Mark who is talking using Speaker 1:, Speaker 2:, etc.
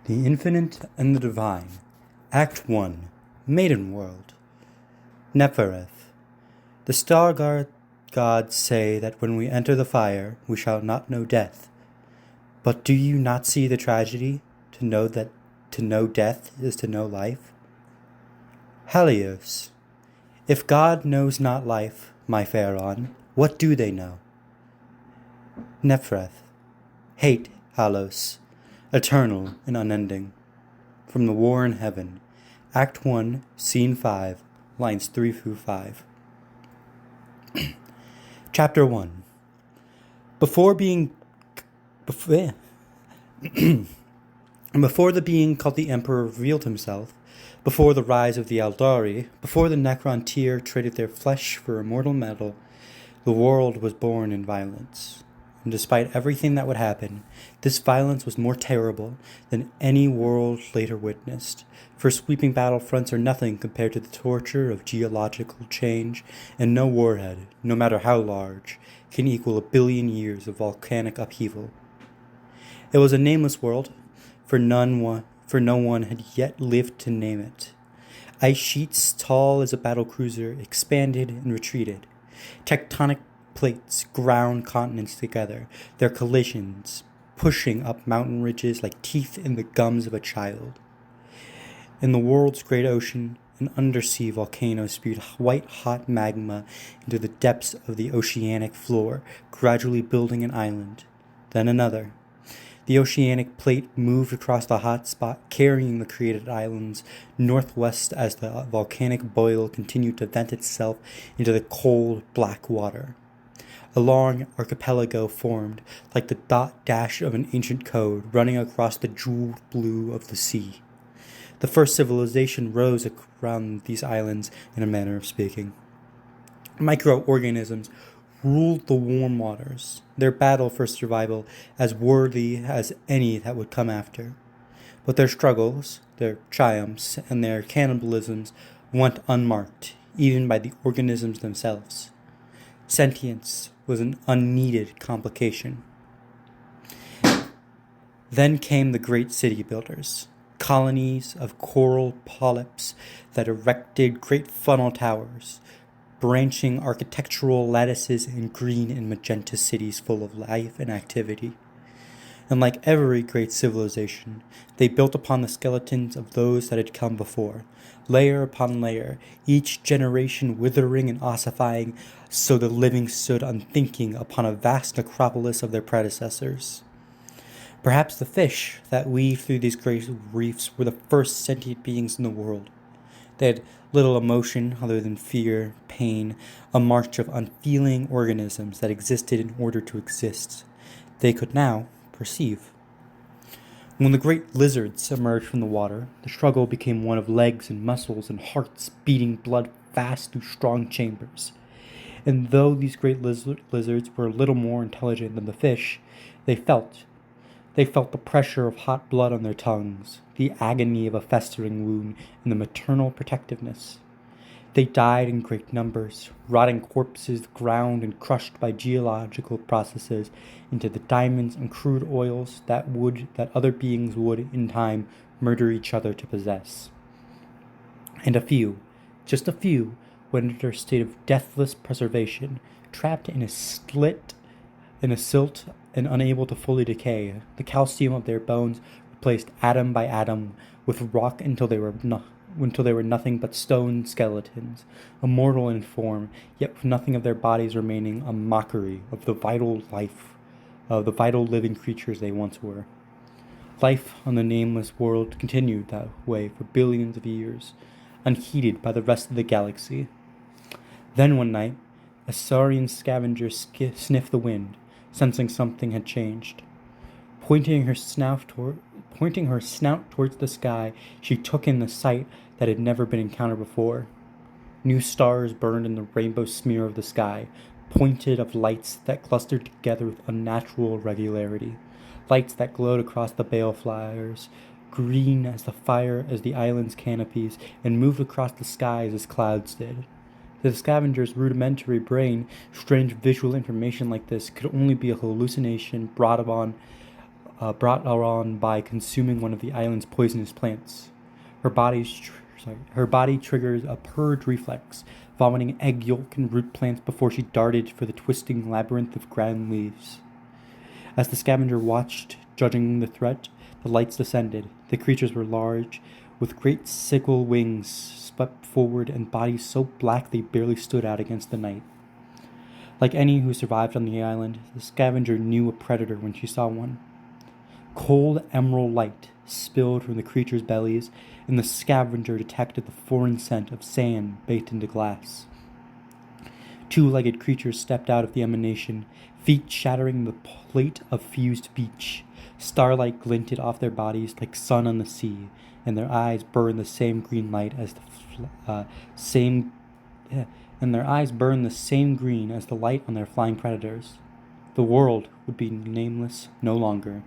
Speaker 1: The Infinite and the Divine. Act 1. Maiden World. Nefereth. The star gods say that when we enter the fire, we shall not know death. But do you not see the tragedy? To know death is to know life? Helios. If God knows not life, my fair one, what do they know? Nefereth. Hate, Halos, eternal and unending. From the War in Heaven, Act 1, Scene 5, lines 3 through 5. Chapter 1. Before the being called the Emperor revealed himself, before the rise of the Eldari, before the Necrontyr traded their flesh for immortal metal, the world was born in violence. And despite everything that would happen, this violence was more terrible than any world later witnessed, for sweeping battlefronts are nothing compared to the torture of geological change, and no warhead, no matter how large, can equal 1 billion years of volcanic upheaval. It was a nameless world, for no one had yet lived to name it. Ice sheets tall as a battle cruiser expanded and retreated. Tectonic plates ground continents together, their collisions pushing up mountain ridges like teeth in the gums of a child. In the world's great ocean, an undersea volcano spewed white-hot magma into the depths of the oceanic floor, gradually building an island, then another. The oceanic plate moved across the hot spot, carrying the created islands northwest as the volcanic boil continued to vent itself into the cold, black water. A long archipelago formed, like the dot dash of an ancient code running across the jeweled blue of the sea. The first civilization rose around these islands, in a manner of speaking. Microorganisms ruled the warm waters, their battle for survival as worthy as any that would come after. But their struggles, their triumphs, and their cannibalisms went unmarked, even by the organisms themselves. Sentience was an unneeded complication. Then came the great city builders, colonies of coral polyps that erected great funnel towers, branching architectural lattices in green and magenta cities full of life and activity. And like every great civilization, they built upon the skeletons of those that had come before, layer upon layer, each generation withering and ossifying, so the living stood unthinking upon a vast necropolis of their predecessors. Perhaps the fish that weave through these great reefs were the first sentient beings in the world. They had little emotion other than fear, pain, a march of unfeeling organisms that existed in order to exist. They could now perceive. When the great lizards emerged from the water, the struggle became one of legs and muscles and hearts beating blood fast through strong chambers. And though these great lizards were little more intelligent than the fish, they felt the pressure of hot blood on their tongues, the agony of a festering wound, and the maternal protectiveness. They died in great numbers, rotting corpses ground and crushed by geological processes into the diamonds and crude oils that other beings would, in time, murder each other to possess. And a few, just a few, went into a state of deathless preservation, trapped in a silt and unable to fully decay. The calcium of their bones replaced atom by atom with rock until they were nothing but stone skeletons, immortal in form, yet with nothing of their bodies remaining, a mockery of the vital life, of the vital living creatures they once were. Life on the nameless world continued that way for billions of years, unheeded by the rest of the galaxy. Then one night, a saurian scavenger sniffed the wind, sensing something had changed. Pointing her snout towards the sky, she took in the sight that had never been encountered before. New stars burned in the rainbow smear of the sky, pointed of lights that clustered together with unnatural regularity, lights that glowed across the balefires, green as the fire as the island's canopies, and moved across the skies as clouds did. To the scavenger's rudimentary brain, strange visual information like this could only be a hallucination brought upon brought on by consuming one of the island's poisonous plants. Her body triggers a purge reflex, vomiting egg yolk and root plants before she darted for the twisting labyrinth of ground leaves. As the scavenger watched, judging the threat, the lights descended. The creatures were large, with great sickle wings swept forward and bodies so black they barely stood out against the night. Like any who survived on the island, the scavenger knew a predator when she saw one. Cold emerald light spilled from the creatures' bellies, and the scavenger detected the foreign scent of sand baked into glass. Two-legged creatures stepped out of the emanation, feet shattering the plate of fused beach. Starlight glinted off their bodies like sun on the sea, and their eyes burned the same green light as the same green as the light on their flying predators. The world would be nameless no longer.